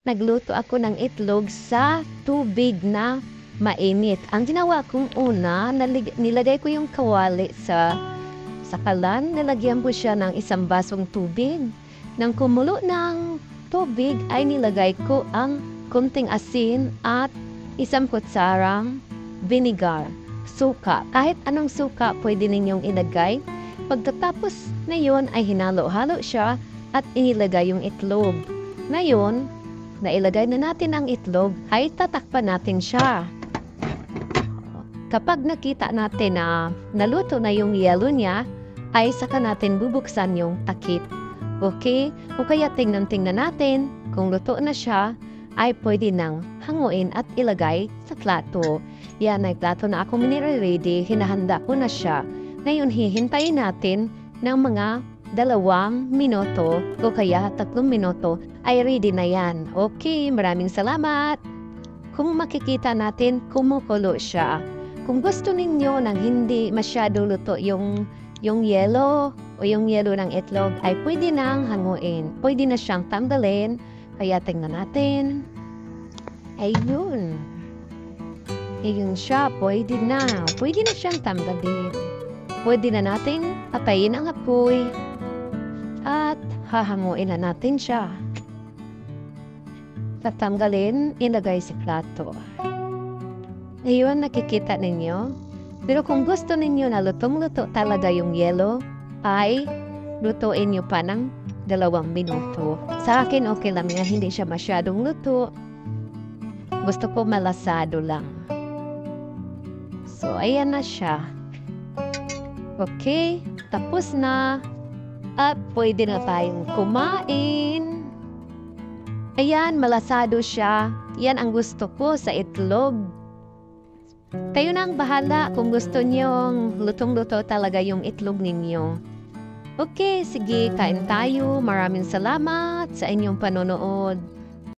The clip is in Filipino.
nagluto ako ng itlog sa tubig na mainit. Ang ginawa kong una, nilagay ko yung kawali sa kalan. Nilagyan ko siya ng isang basong tubig. Nang kumulo ng tubig ay nilagay ko ang kunting asin at isang kutsarang vinegar, suka. Kahit anong suka pwede ninyong ilagay. Pagkatapos na yun ay hinalo-halo siya at inilagay yung itlog. Ngayon, nailagay na natin ang itlog, ay tatakpan natin siya. Kapag nakita natin na naluto na yung yelo niya, ay saka natin bubuksan yung takip. Okay? O kaya tingnan natin kung luto na siya, ay pwede nang hanguin at ilagay sa plato. Yan ay plato na ako minire-ready, hinahanda ko na siya. Ngayon hihintayin natin ng mga 2 minuto o kaya 3 minuto ay ready na yan. Okay, maraming salamat. Kung makikita natin, kumukulo siya. Kung gusto ninyo nang hindi masyado luto yung yelo o yung yelo ng itlog, ay pwede nang hanguin. Pwede na siyang tanggalin. Kaya tingnan natin. Ayun. Ayun siya, pwede na. Pwede na siyang tanggalin. Pwede na natin patayin ang apoy. At hahanguin na natin siya. Tatanggalin, ilagay sa plato. Ayun, nakikita ninyo. Pero kung gusto ninyo na lutong-luto talaga yung yelo, ay lutuin nyo pa ng 2 minuto. Sa akin, okay lang yan. Hindi siya masyadong luto. Gusto ko malasado lang. So, ayan na siya. Okay, tapos na. At pwede na tayong kumain. Ayan, malasado siya. Yan ang gusto ko sa itlog. Kayo na ang bahala kung gusto niyong lutong-luto talaga yung itlog ninyo. Okay, sige, kain tayo. Maraming salamat sa inyong panonood.